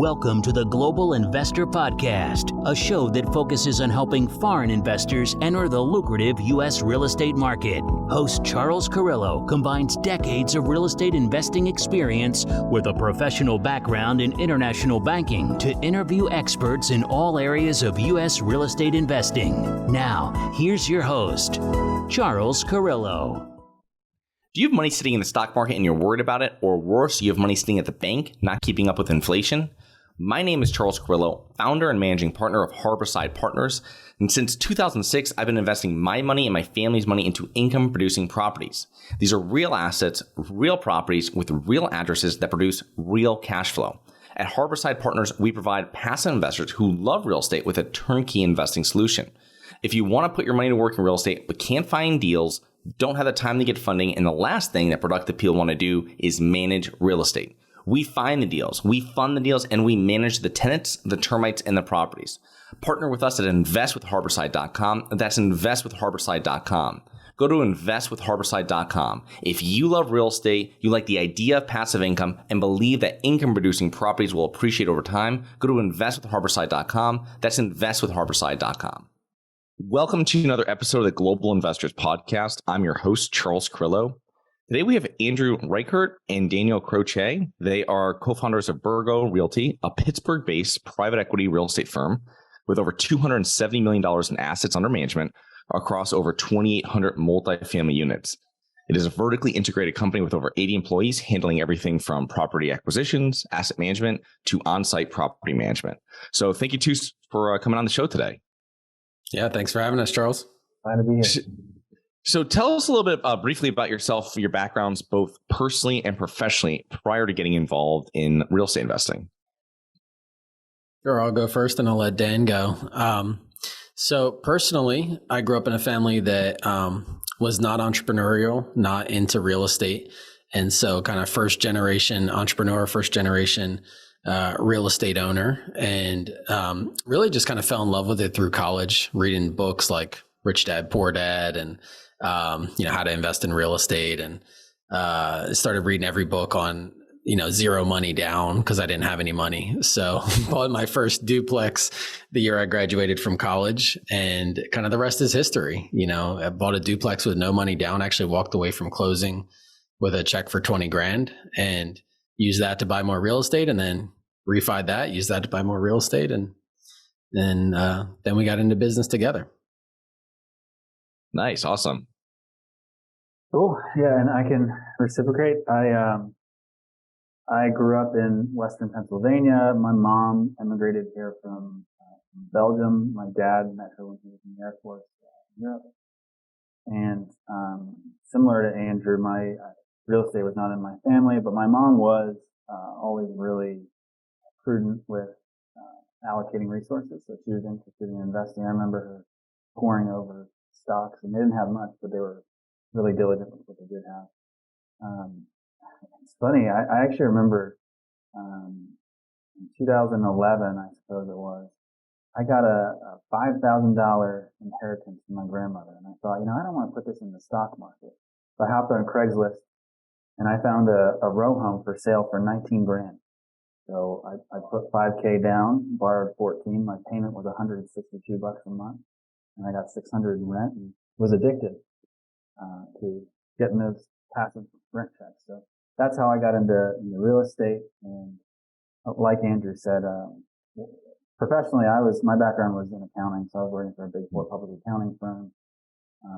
Welcome to the Global Investor Podcast, a show that focuses on helping foreign investors enter the lucrative U.S. real estate market. Host Charles Carillo combines decades of real estate investing experience with a professional background in international banking to interview experts in all areas of U.S. real estate investing. Now, here's your host, Charles Carillo. Do you have money sitting in the stock market and you're worried about it? Or worse, you have money sitting at the bank, not keeping up with inflation? My name is Charles Carillo, founder and managing partner of Harborside Partners. And since 2006, I've been investing my money and my family's money into income-producing properties. These are real assets, real properties with real addresses that produce real cash flow. At Harborside Partners, we provide passive investors who love real estate with a turnkey investing solution. If you want to put your money to work in real estate but can't find deals, don't have the time to get funding, and the last thing that productive people want to do is manage real estate. We find the deals, we fund the deals, and we manage the tenants, the termites, and the properties. Partner with us at investwithharborside.com. That's investwithharborside.com. Go to investwithharborside.com. If you love real estate, you like the idea of passive income, and believe that income-producing properties will appreciate over time, go to investwithharborside.com. That's investwithharborside.com. Welcome to another episode of the Global Investors Podcast. I'm your host, Charles Carillo. Today we have Andrew Reichert and Daniel Croce. They are co-founders of Birgo Realty, a Pittsburgh-based private equity real estate firm with over $270 million in assets under management across over 2,800 multifamily units. It is a vertically integrated company with over 80 employees handling everything from property acquisitions, asset management, to on-site property management. So thank you two for coming on the show today. Yeah, thanks for having us, Charles. Glad to be here. So tell us a little bit briefly about yourself, your backgrounds, both personally and professionally, prior to getting involved in real estate investing. Sure, I'll go first and I'll let Dan go. So personally, I grew up in a family that was not entrepreneurial, not into real estate. And so kind of first generation entrepreneur, first generation real estate owner, and really just kind of fell in love with it through college, reading books like Rich Dad, Poor Dad, and how to invest in real estate, and started reading every book on zero money down because I didn't have any money. So bought my first duplex the year I graduated from college, and kind of the rest is history. I bought a duplex with no money down. Actually walked away from closing with a check for 20 grand, and used that to buy more real estate, and then refied that, used that to buy more real estate, and then we got into business together. Nice. Awesome. Cool. Yeah, and I can reciprocate. I grew up in Western Pennsylvania. My mom immigrated here from Belgium. My dad met her when he was in the Air Force in Europe. And similar to Andrew, my real estate was not in my family, but my mom was always really prudent with allocating resources. So she was interested in investing. I remember her poring over stocks, and they didn't have much, but they were really diligent with what they did have. It's funny. I actually remember in 2011, I suppose it was, I got a $5,000 inheritance from my grandmother, and I thought, I don't want to put this in the stock market. So I hopped on Craigslist, and I found a row home for sale for 19 grand. So I put $5K down, borrowed 14. My payment was $162 a month, and I got $600 in rent, and was addicted to getting those passive rent checks. So that's how I got into real estate. And like Andrew said, professionally, my background was in accounting, so I was working for a big four public accounting firm,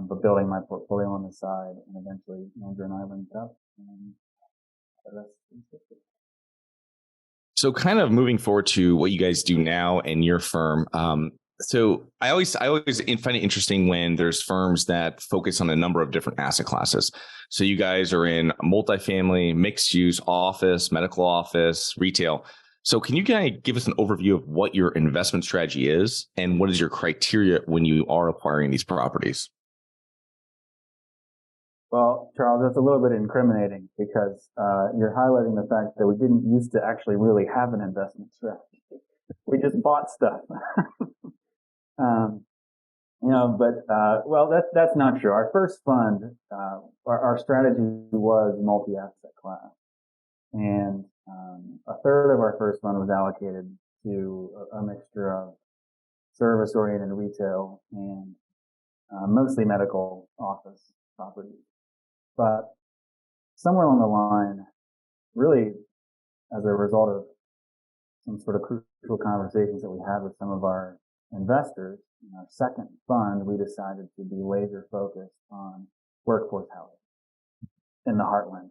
but building my portfolio on the side, and eventually Andrew and I linked up, and the rest is history. So kind of moving forward to what you guys do now in your firm. So I always find it interesting when there's firms that focus on a number of different asset classes. So you guys are in multifamily, mixed use, office, medical office, retail. So can you kind of give us an overview of what your investment strategy is, and what is your criteria when you are acquiring these properties? Well, Charles, that's a little bit incriminating because you're highlighting the fact that we didn't used to actually really have an investment strategy. We just bought stuff. That's not true. Our first fund, our strategy was multi-asset class. And a third of our first fund was allocated to a mixture of service-oriented retail and mostly medical office properties. But somewhere along the line, really as a result of some sort of crucial conversations that we had with some of our investors, in our second fund, we decided to be laser focused on workforce housing in the heartland.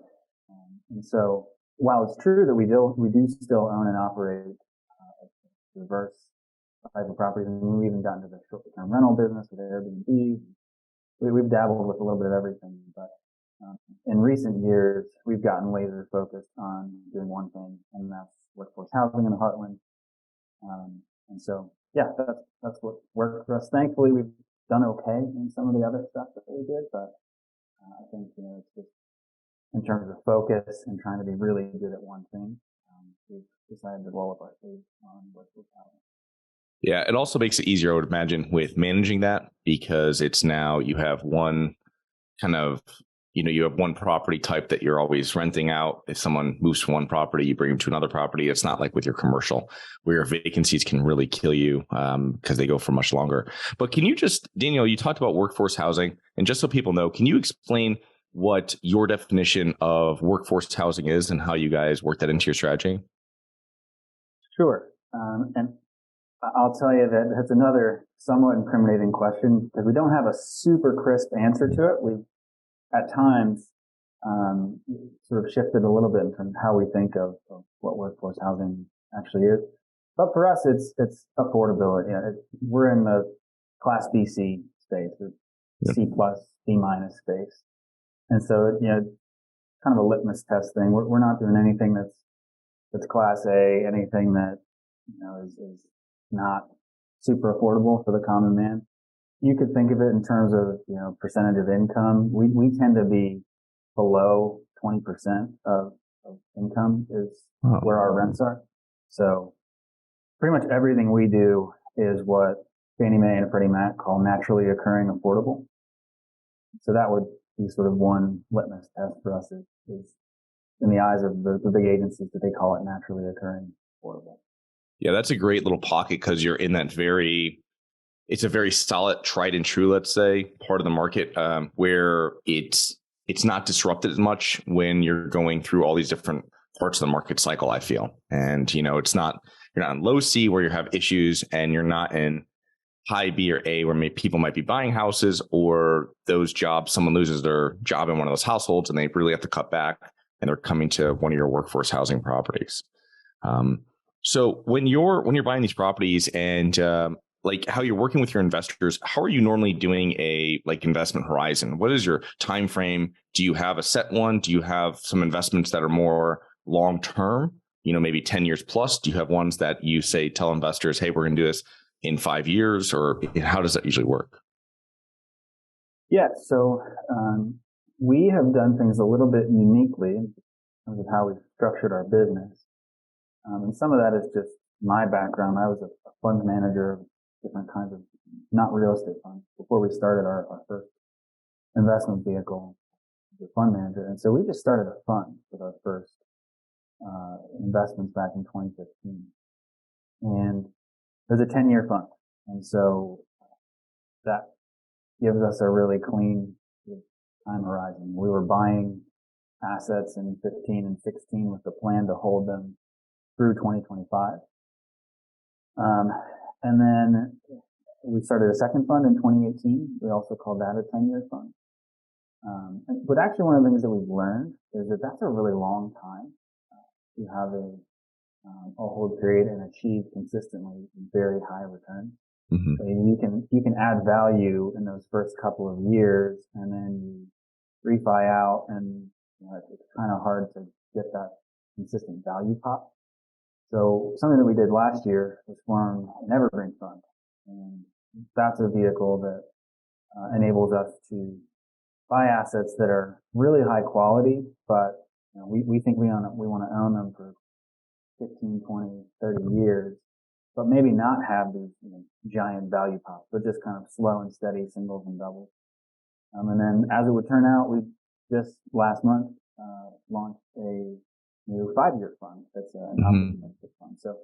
And so while it's true that we do still own and operate a diverse type of properties, and we've even gotten to the short-term rental business with Airbnb, we've dabbled with a little bit of everything, but in recent years, we've gotten laser focused on doing one thing, and that's workforce housing in the heartland. And so, yeah, that's what worked for us. Thankfully, we've done okay in some of the other stuff that we did, but I think, it's just in terms of focus and trying to be really good at one thing, we've decided to roll up our sleeves on workforce housing. Yeah, it also makes it easier, I would imagine, with managing that, because it's now you have one kind of, you have one property type that you're always renting out. If someone moves from one property, you bring them to another property. It's not like with your commercial where your vacancies can really kill you because they go for much longer. But can you just, Daniel, you talked about workforce housing, and just so people know, can you explain what your definition of workforce housing is and how you guys work that into your strategy? Sure. And I'll tell you that that's another somewhat incriminating question because we don't have a super crisp answer to it. We've at times sort of shifted a little bit in terms of how we think of what workforce housing actually is. But for us, it's affordability. We're in the Class B, C space, C plus, B minus space. And so, kind of a litmus test thing. We're not doing anything that's Class A, anything that, is not super affordable for the common man. You could think of it in terms of, percentage of income. We tend to be below 20% of income is where our rents are. So pretty much everything we do is what Fannie Mae and Freddie Mac call naturally occurring affordable. So that would be sort of one litmus test for us is in the eyes of the big agencies that they call it naturally occurring affordable. Yeah, that's a great little pocket because you're in that it's a very solid, tried and true, let's say, part of the market where it's not disrupted as much when you're going through all these different parts of the market cycle, I feel. And, you're not in low C where you have issues, and you're not in high B or A where people might be buying houses, or those jobs, someone loses their job in one of those households and they really have to cut back and they're coming to one of your workforce housing properties. So when you're buying these properties and like how you're working with your investors, how are you normally doing a investment horizon? What is your time frame? Do you have a set one? Do you have some investments that are more long term, maybe 10 years plus? Do you have ones that you tell investors, hey, we're going to do this in 5 years, or how does that usually work? Yeah, so we have done things a little bit uniquely in terms of how we've structured our business. And some of that is just my background. I was a fund manager of different kinds of, not real estate funds, before we started our first investment vehicle, the fund manager. And so we just started a fund with our first investments back in 2015. And it was a 10-year fund. And so that gives us a really clean time horizon. We were buying assets in 15 and 16 with the plan to hold them through 2025. And then we started a second fund in 2018. We also called that a 10-year fund. But actually one of the things that we've learned is that that's a really long time to have a hold period and achieve consistently very high returns. Mm-hmm. So you can add value in those first couple of years, and then you refi out, and it's kind of hard to get that consistent value pop. So something that we did last year was form an evergreen fund, and that's a vehicle that enables us to buy assets that are really high quality, but we think we want to own them for 15, 20, 30 years, but maybe not have these giant value pops, but just kind of slow and steady singles and doubles. And then as it would turn out, we just last month launched a new 5-year fund that's an opportunistic fund. So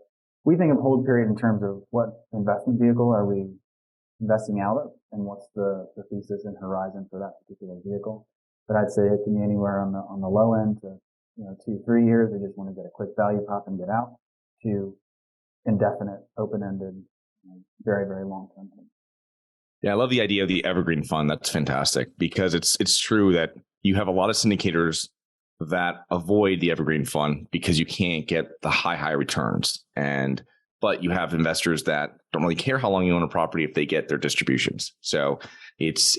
we think of hold period in terms of what investment vehicle are we investing out of, and what's the thesis and horizon for that particular vehicle. But I'd say it can be anywhere on the low end to 2-3 years. They just want to get a quick value pop and get out, to indefinite, open-ended, very, very long-term things. Yeah, I love the idea of the evergreen fund. That's fantastic, because it's true that you have a lot of syndicators that avoid the evergreen fund because you can't get the high returns. But you have investors that don't really care how long you own a property if they get their distributions. So that's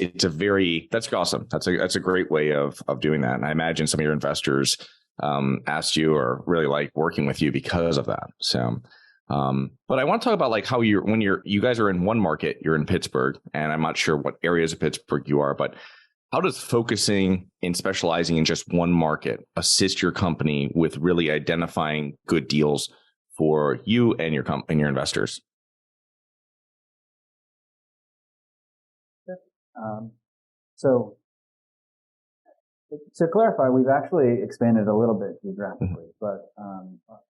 awesome. That's a great way of doing that. And I imagine some of your investors asked you or really like working with you because of that. So, but I want to talk about like how you guys are in one market, you're in Pittsburgh, and I'm not sure what areas of Pittsburgh you are, but how does focusing and specializing in just one market assist your company with really identifying good deals for you and your investors? So to clarify, we've actually expanded a little bit geographically, but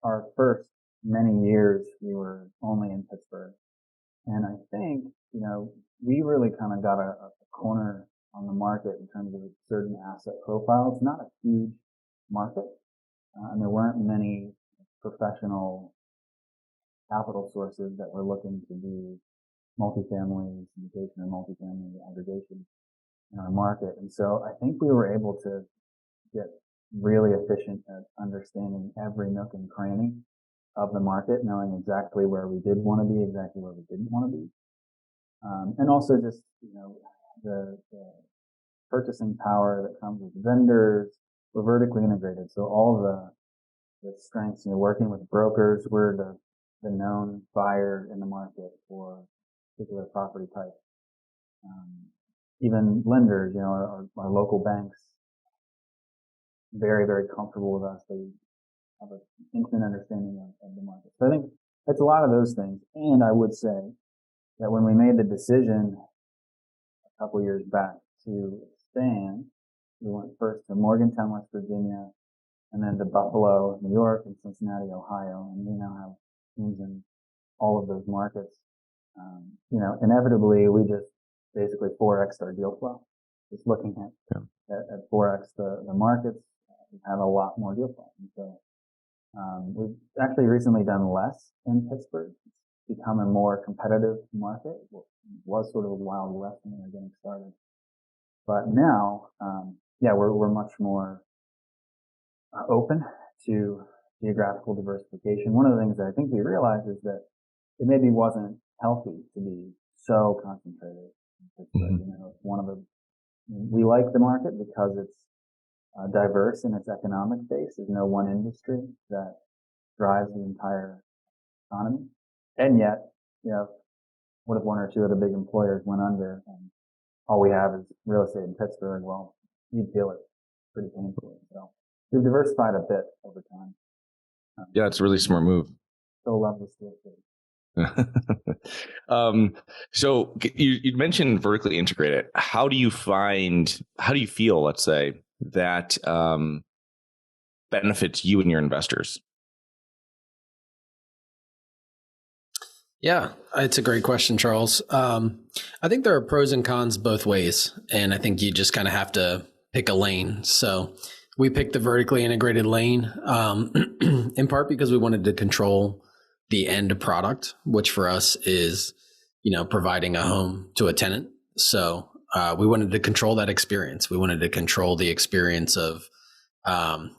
our first many years we were only in Pittsburgh, and I think we really kind of got a corner on the market in terms of a certain asset profile. It's not a huge market, and there weren't many professional capital sources that were looking to do multifamily syndication or multifamily aggregation in our market. And so I think we were able to get really efficient at understanding every nook and cranny of the market, knowing exactly where we did want to be, exactly where we didn't want to be. And also just, the purchasing power that comes with vendors. We're vertically integrated. So all the strengths, working with brokers, we're the known buyer in the market for a particular property type. Even lenders, our local banks, very, very comfortable with us. They have an intimate understanding of the market. So I think it's a lot of those things. And I would say that when we made the decision a couple years back to expand, we went first to Morgantown, West Virginia, and then to Buffalo, New York, and Cincinnati, Ohio. And we now have teams in all of those markets. Inevitably, we just basically 4x our deal flow. Just looking at 4x the markets, we have a lot more deal flow. And so we've actually recently done less in Pittsburgh. It's become a more competitive market. It was sort of a wild west when we were getting started. But now, we're much more open to geographical diversification. One of the things that I think we realized is that it maybe wasn't healthy to be so concentrated in Pittsburgh. We like the market because it's diverse in its economic base. There's no one industry that drives the entire economy. And yet, what if one or two of the big employers went under and all we have is real estate in Pittsburgh? Well, you'd feel it pretty painfully. So we've diversified a bit over time. Yeah, it's a really smart move. Still love the steel state. So you mentioned vertically integrated. How do you feel, let's say, that benefits you and your investors? Yeah, it's a great question, Charles. I think there are pros and cons both ways, and I think you just kind of have to pick a lane. So we picked the vertically integrated lane in part because we wanted to control the end product, which for us is, providing a home to a tenant. So we wanted to control that experience. We wanted to control the experience of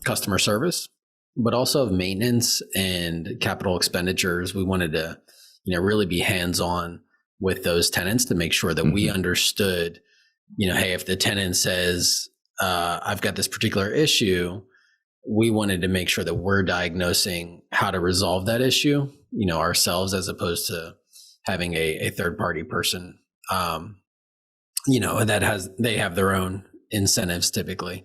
customer service, but also of maintenance and capital expenditures. We wanted to really be hands-on with those tenants to make sure that we understood, hey, if the tenant says, I've got this particular issue, we wanted to make sure that we're diagnosing how to resolve that issue, ourselves, as opposed to having a third-party person, they have their own incentives typically,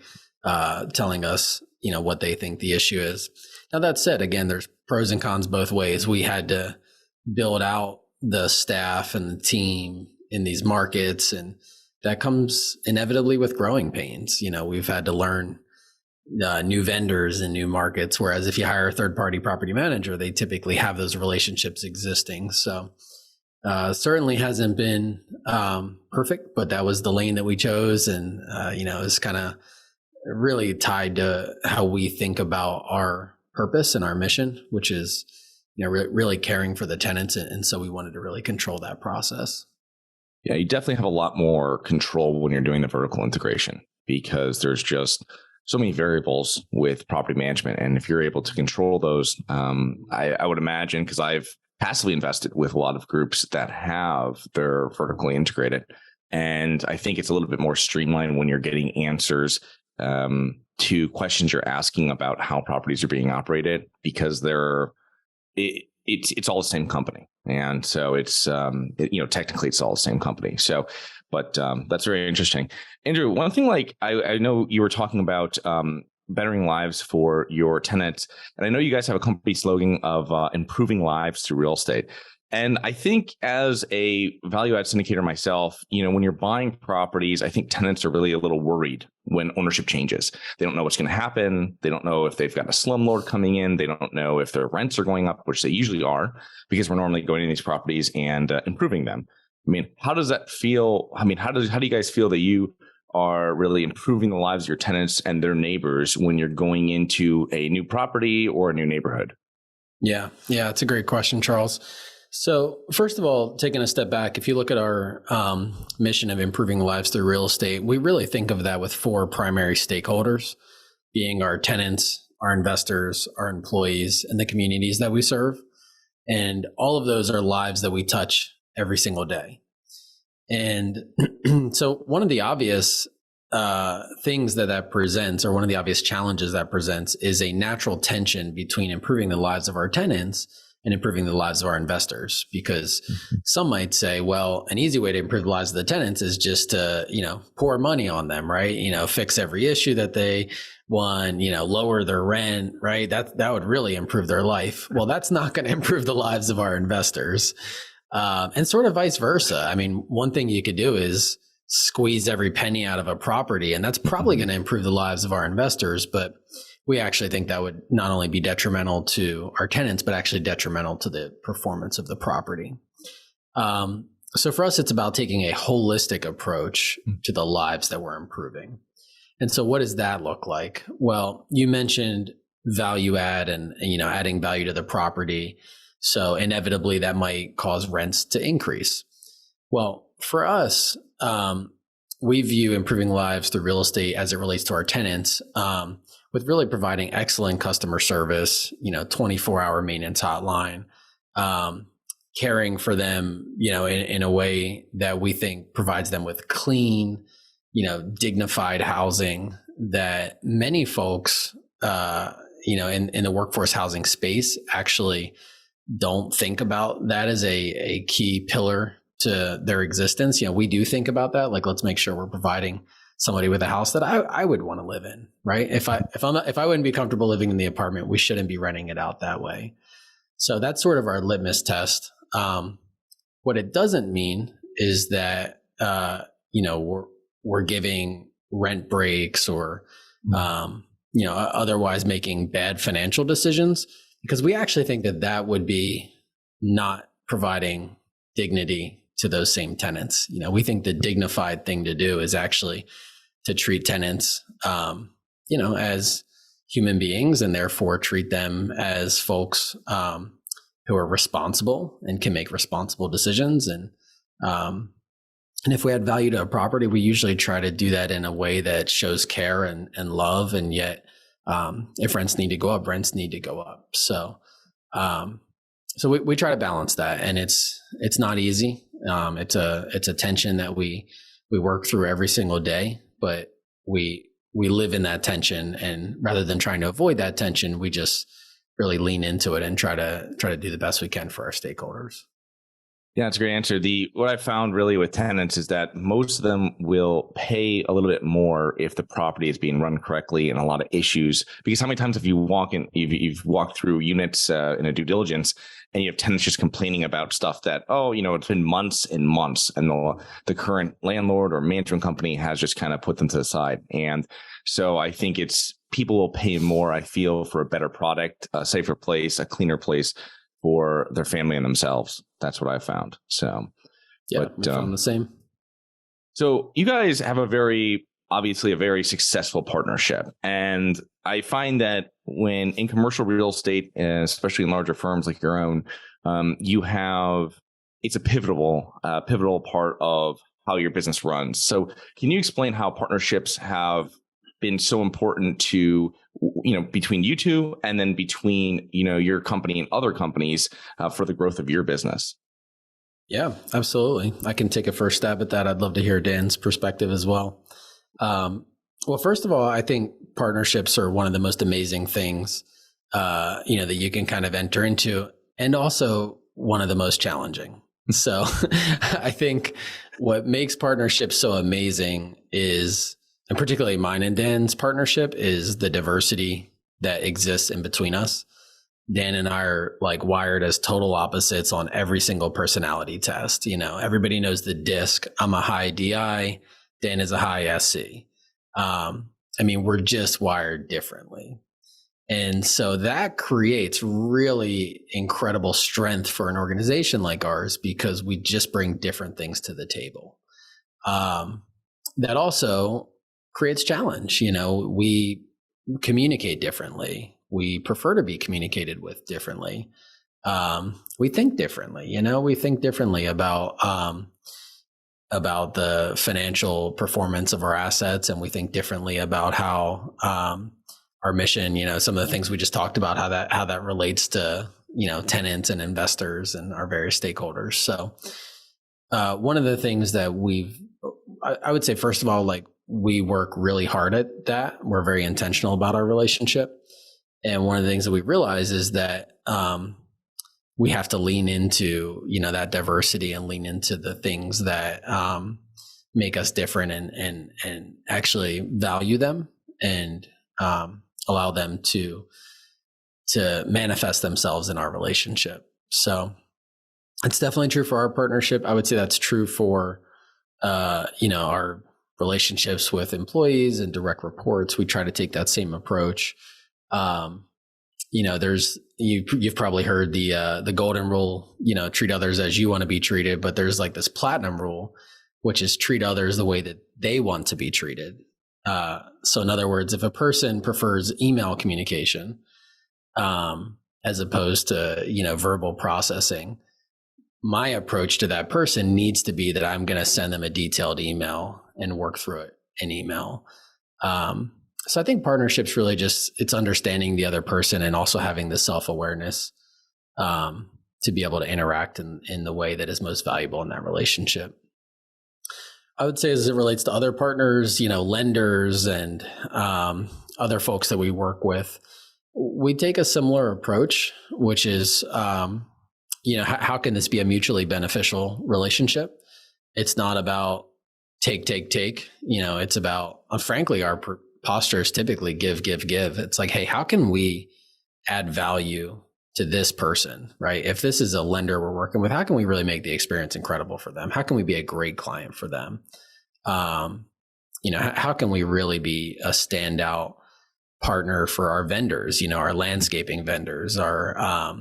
telling us, what they think the issue is. Now, that said, again, there's pros and cons both ways. We had to build out the staff and the team in these markets, and that comes inevitably with growing pains. We've had to learn, new vendors in new markets. Whereas if you hire a third-party property manager, they typically have those relationships existing. So certainly hasn't been perfect, but that was the lane that we chose, and it's kind of really tied to how we think about our purpose and our mission, which is really caring for the tenants. And so we wanted to really control that process. Yeah, you definitely have a lot more control when you're doing the vertical integration, because there's just so many variables with property management. And if you're able to control those, I would imagine, because I've passively invested with a lot of groups that have their vertically integrated. And I think it's a little bit more streamlined when you're getting answers to questions you're asking about how properties are being operated, because it's all the same company. And so it's, technically it's all the same company. So, but that's very interesting. Andrew, one thing, I know you were talking about bettering lives for your tenants. And I know you guys have a company slogan of improving lives through real estate. And I think as a value add syndicator myself, when you're buying properties, I think tenants are really a little worried when ownership changes. They don't know what's going to happen. They don't know if they've got a slumlord coming in. They don't know if their rents are going up, which they usually are, because we're normally going to these properties and improving them. I mean, how does that feel? I mean, how do you guys feel that you are really improving the lives of your tenants and their neighbors when you're going into a new property or a new neighborhood? Yeah, it's a great question, Charles. So first of all, taking a step back, if you look at our mission of improving lives through real estate, we really think of that with four primary stakeholders, being our tenants, our investors, our employees, and the communities that we serve. And all of those are lives that we touch every single day. And so one of the obvious things that presents, or one of the obvious challenges that presents, is a natural tension between improving the lives of our tenants and improving the lives of our investors. Because some might say, well, an easy way to improve the lives of the tenants is just to, pour money on them, right? Fix every issue that they want, lower their rent, right? That would really improve their life. Well, that's not going to improve the lives of our investors. And sort of vice versa. I mean, one thing you could do is squeeze every penny out of a property, and that's probably going to improve the lives of our investors. But we actually think that would not only be detrimental to our tenants, but actually detrimental to the performance of the property. So for us, it's about taking a holistic approach to the lives that we're improving. And so what does that look like? Well, you mentioned value add and adding value to the property. So inevitably that might cause rents to increase. Well, for us, we view improving lives through real estate as it relates to our tenants, with really providing excellent customer service, 24-hour maintenance hotline, caring for them, in a way that we think provides them with clean, dignified housing that many folks, in the workforce housing space actually don't think about that as a key pillar to their existence. We do think about that. Like, let's make sure we're providing somebody with a house that I would want to live in, right? If I wouldn't be comfortable living in the apartment, we shouldn't be renting it out that way. So that's sort of our litmus test. What it doesn't mean is that we're giving rent breaks or otherwise making bad financial decisions, because we actually think that would be not providing dignity to those same tenants. We think the dignified thing to do is actually to treat tenants, as human beings, and therefore treat them as folks who are responsible and can make responsible decisions. And if we add value to a property, we usually try to do that in a way that shows care and love. And yet, if rents need to go up, rents need to go up. So we try to balance that, and it's not easy. It's a tension that we work through every single day, but we live in that tension, and rather than trying to avoid that tension, we just really lean into it and try to do the best we can for our stakeholders. Yeah, that's a great answer. What I found really with tenants is that most of them will pay a little bit more if the property is being run correctly and a lot of issues. Because how many times have you you've walked through units in a due diligence and you have tenants just complaining about stuff that, it's been months and months, and the current landlord or management company has just kind of put them to the side. And so I think it's people will pay more, I feel, for a better product, a safer place, a cleaner place for their family and themselves. That's what I found. So, yeah, we found the same. So you guys have obviously a very successful partnership. And I find that when in commercial real estate, especially in larger firms like your own, it's a pivotal part of how your business runs. So can you explain how partnerships have been so important to, between you two and then between, your company and other companies for the growth of your business? Yeah, absolutely. I can take a first stab at that. I'd love to hear Dan's perspective as well. Well, first of all, I think partnerships are one of the most amazing things, that you can kind of enter into, and also one of the most challenging. So I think what makes partnerships so amazing is, and particularly mine and Dan's partnership, is the diversity that exists in between us. Dan and I are like wired as total opposites on every single personality test. Everybody knows the DISC. I'm a high DI. Dan is a high SC. We're just wired differently. And so that creates really incredible strength for an organization like ours, because we just bring different things to the table. That also creates challenge. We communicate differently. We prefer to be communicated with differently. We think differently. We think differently about the financial performance of our assets, and we think differently about how our mission, some of the things we just talked about, how that relates to tenants and investors and our various stakeholders. So one of the things that I would say, first of all, like, we work really hard at that. We're very intentional about our relationship. And one of the things that we realize is that we have to lean into, that diversity, and lean into the things that make us different, and actually value them, and allow them to manifest themselves in our relationship. So it's definitely true for our partnership. I would say that's true for our relationships with employees and direct reports. We try to take that same approach. You've probably heard the golden rule, treat others as you want to be treated, but there's like this platinum rule, which is treat others the way that they want to be treated. So in other words, if a person prefers email communication, as opposed to, verbal processing, my approach to that person needs to be that I'm going to send them a detailed email and work through it in email. So I think partnerships really it's understanding the other person, and also having the self-awareness to be able to interact in the way that is most valuable in that relationship. I would say, as it relates to other partners, lenders and other folks that we work with, we take a similar approach, which is, how can this be a mutually beneficial relationship? It's not about take. It's about, frankly, our posture is typically give. It's like, hey, how can we add value to this person, right? If this is a lender we're working with, how can we really make the experience incredible for them? How can we be a great client for them? How can we really be a standout partner for our vendors, our landscaping vendors, our,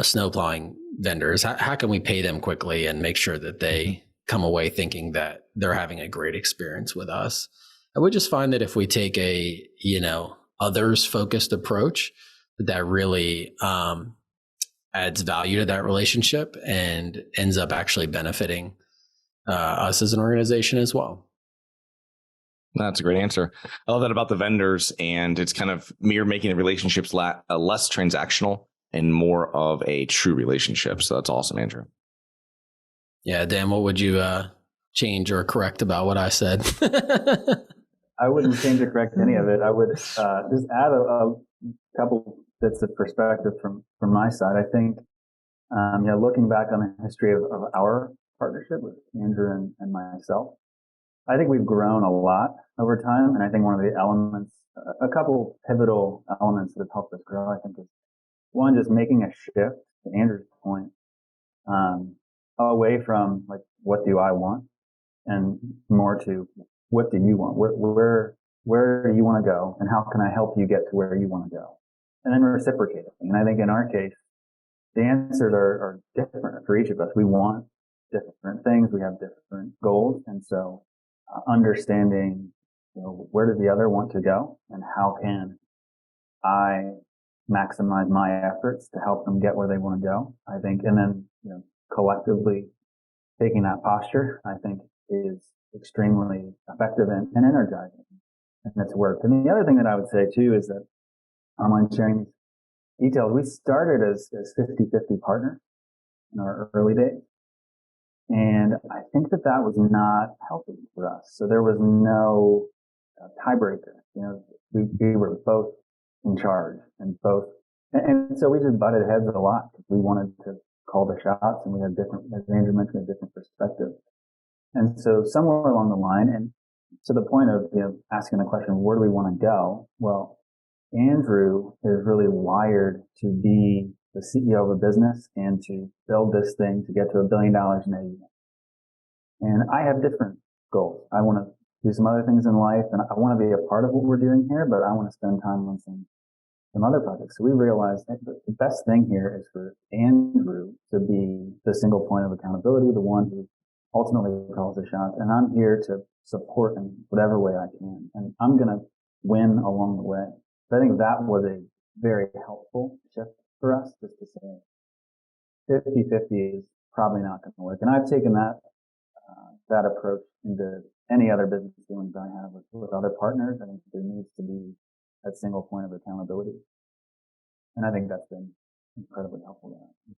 snow plowing vendors? How can we pay them quickly and make sure that they come away thinking that they're having a great experience with us? I would just find that if we take a, others focused approach, that really adds value to that relationship and ends up actually benefiting us as an organization as well. That's a great answer. I love that about the vendors, and it's kind of making the relationships less transactional and more of a true relationship. So that's awesome, Andrew. Yeah, Dan, what would you change or correct about what I said? I wouldn't change or correct any of it. I would just add a couple bits of perspective from my side. I think, looking back on the history of our partnership with Andrew and myself, I think we've grown a lot over time. And I think one of the elements, a couple pivotal elements that have helped us grow, I think, is one, just making a shift, to Andrew's point, away from like, what do I want? And more to, what do you want? where do you want to go, and how can I help you get to where you want to go? And then reciprocating. And I think in our case, the answers are different for each of us. We want different things. We have different goals. And so understanding, where does the other want to go, and how can I maximize my efforts to help them get where they want to go, I think. And then, collectively taking that posture, I think, is extremely effective and energizing. And it's worked. And the other thing that I would say too is that I don't mind sharing these details. We started as 50-50 partners in our early days. And I think that was not healthy for us. So there was no tiebreaker. We were both in charge and so we just butted heads a lot because we wanted to call the shots, and we had different, as Andrew mentioned, a different perspective. And so somewhere along the line, and to the point of, asking the question, where do we want to go? Well, Andrew is really wired to be the CEO of a business and to build this thing to get to $1 billion in AUM. And I have different goals. I want to do some other things in life, and I want to be a part of what we're doing here, but I want to spend time on some other projects. So we realized that the best thing here is for Andrew to be the single point of accountability, the one who ultimately calls the shots. And I'm here to support in whatever way I can. And I'm going to win along the way. So I think that was a very helpful shift for us, just to say 50-50 is probably not going to work. And I've taken that approach into any other business dealings I have with other partners. I think there needs to be that single point of accountability. And I think that's been incredibly helpful there.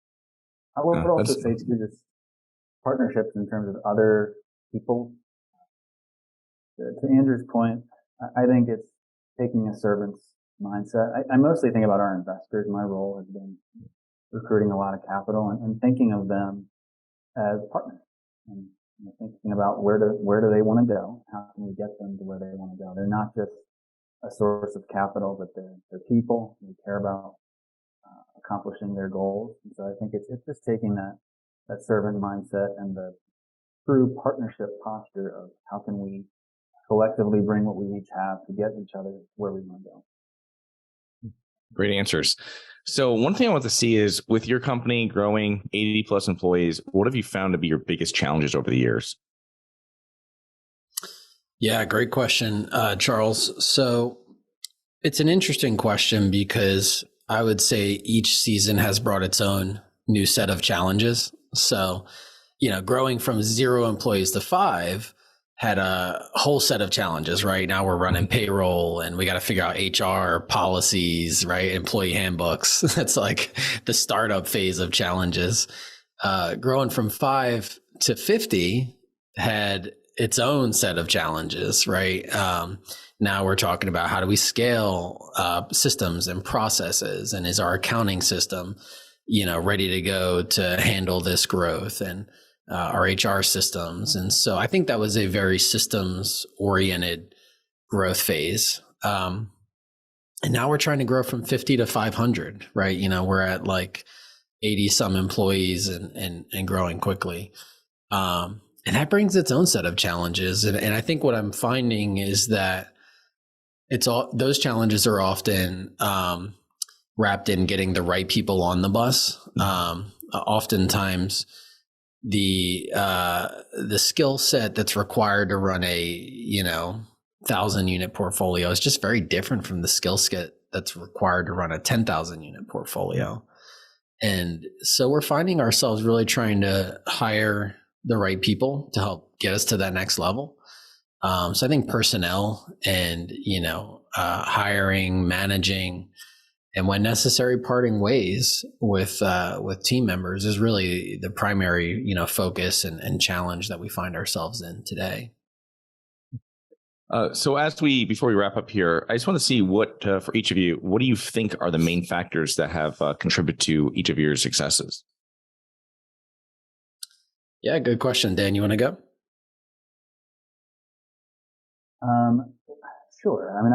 I would also say too, just partnerships in terms of other people. To Andrew's point, I think it's taking a servant's mindset. I mostly think about our investors. My role has been recruiting a lot of capital and thinking of them as partners, and thinking about where do they want to go? How can we get them to where they want to go? They're not just a source of capital, but they're people. They care about accomplishing their goals. And so I think it's just taking that servant mindset and the true partnership posture of how can we collectively bring what we each have to get each other where we want to go. Great answers. So one thing I want to see is, with your company growing 80 plus employees, what have you found to be your biggest challenges over the years? Yeah, great question, Charles. So it's an interesting question because I would say each season has brought its own new set of challenges. So, growing from 0 employees to 5 had a whole set of challenges, right? Now we're running payroll and we got to figure out HR policies, right? Employee handbooks. That's like the startup phase of challenges. Growing from 5 to 50 had its own set of challenges, right? Now we're talking about how do we scale systems and processes, and is our accounting system, ready to go to handle this growth, and our HR systems. And so I think that was a very systems oriented growth phase. And now we're trying to grow from 50 to 500, right? We're at like 80 some employees and growing quickly. And that brings its own set of challenges. And I think what I'm finding is that those challenges are often wrapped in getting the right people on the bus. Oftentimes the skill set that's required to run a 1,000 unit portfolio is just very different from the skill set that's required to run a 10,000 unit portfolio. And so we're finding ourselves really trying to hire the right people to help get us to that next level. So I think personnel and, hiring, managing, and when necessary, parting ways with team members is really the primary, focus and challenge that we find ourselves in today. So before we wrap up here, I just want to see for each of you, what do you think are the main factors that have contributed to each of your successes? Yeah, good question. Dan, you want to go? Sure. I mean,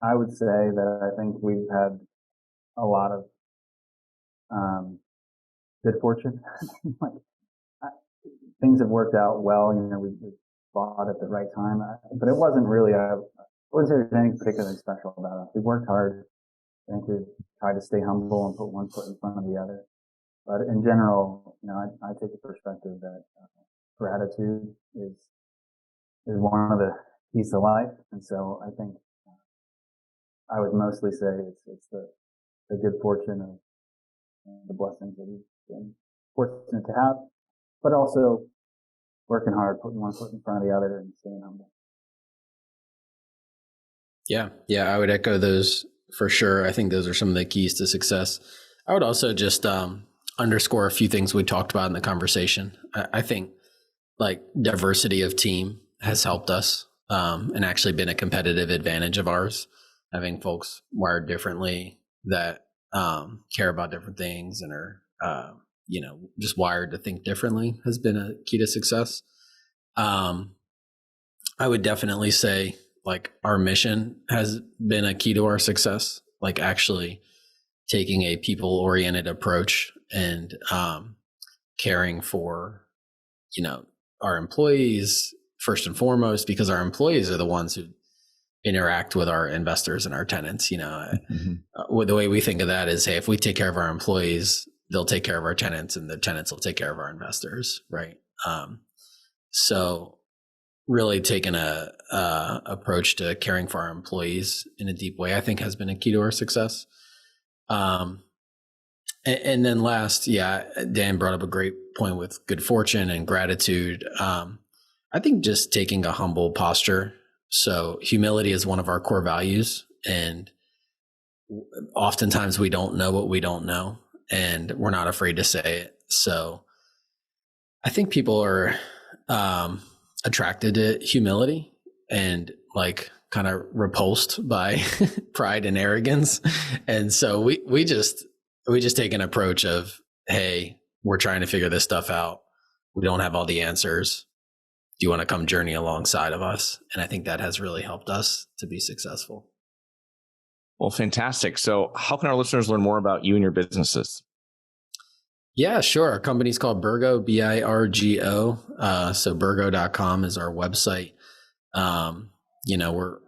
I would say that I think we've had a lot of good fortune. Things have worked out well. We've bought at the right time. But it wasn't really I wouldn't say there's anything particularly special about us. We worked hard. I think we've tried to stay humble and put one foot in front of the other. But in general, I take the perspective that gratitude is one of the keys to life. And so I think I would mostly say it's the good fortune of the blessings that we've been fortunate to have, but also working hard, putting one foot in front of the other and staying humble. Yeah, I would echo those for sure. I think those are some of the keys to success. I would also just underscore a few things we talked about in the conversation. I think like diversity of team has helped us and actually been a competitive advantage of ours. Having folks wired differently that care about different things and are just wired to think differently has been a key to success. I would definitely say like our mission has been a key to our success, like actually taking a people-oriented approach and caring for, our employees first and foremost, because our employees are the ones who interact with our investors and our tenants. The way we think of that is, hey, if we take care of our employees, they'll take care of our tenants, and the tenants will take care of our investors, right? So really taking a approach to caring for our employees in a deep way, I think has been a key to our success. And then last, Dan brought up a great point with good fortune and gratitude. I think just taking a humble posture. So humility is one of our core values, and oftentimes we don't know what we don't know, and we're not afraid to say it. So I think people are attracted to humility and like kind of repulsed by pride and arrogance. And so we just take an approach of, hey, we're trying to figure this stuff out. We don't have all the answers. Do you want to come journey alongside of us? And I think that has really helped us to be successful. Well, fantastic. So how can our listeners learn more about you and your businesses? Yeah, sure. Our company's called Birgo, BIRGO. So Birgo.com is our website.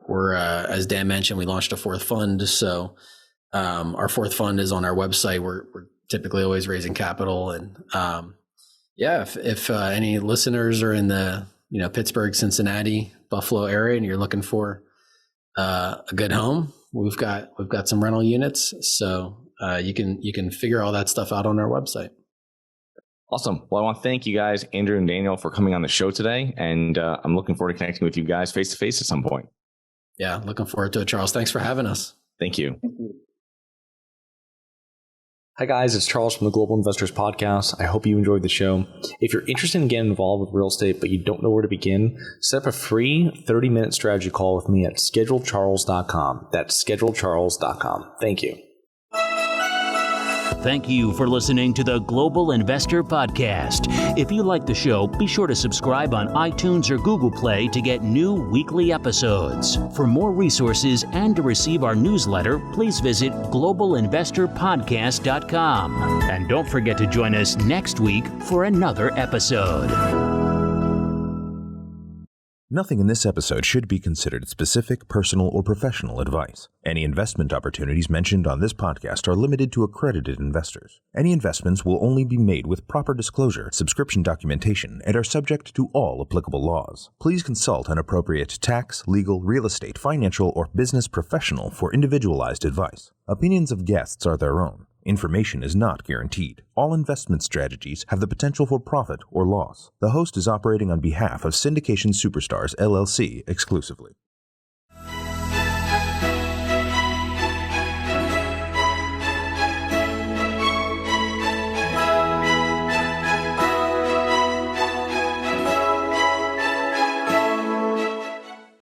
We're as Dan mentioned, we launched a fourth fund. So our fourth fund is on our website. We're typically always raising capital. And if any listeners are in the Pittsburgh, Cincinnati, Buffalo area, and you're looking for a good home, we've got some rental units. So you can figure all that stuff out on our website. Awesome. Well, I want to thank you guys, Andrew and Daniel, for coming on the show today. And I'm looking forward to connecting with you guys face to face at some point. Yeah, looking forward to it, Charles. Thanks for having us. Thank you. Hi, guys. It's Charles from the Global Investors Podcast. I hope you enjoyed the show. If you're interested in getting involved with real estate, but you don't know where to begin, set up a free 30-minute strategy call with me at schedulecharles.com. That's schedulecharles.com. Thank you. Thank you for listening to the Global Investor Podcast. If you like the show, be sure to subscribe on iTunes or Google Play to get new weekly episodes. For more resources and to receive our newsletter, please visit globalinvestorpodcast.com. And don't forget to join us next week for another episode. Nothing in this episode should be considered specific, personal, or professional advice. Any investment opportunities mentioned on this podcast are limited to accredited investors. Any investments will only be made with proper disclosure, subscription documentation, and are subject to all applicable laws. Please consult an appropriate tax, legal, real estate, financial, or business professional for individualized advice. Opinions of guests are their own. Information is not guaranteed. All investment strategies have the potential for profit or loss. The host is operating on behalf of Syndication Superstars, LLC exclusively.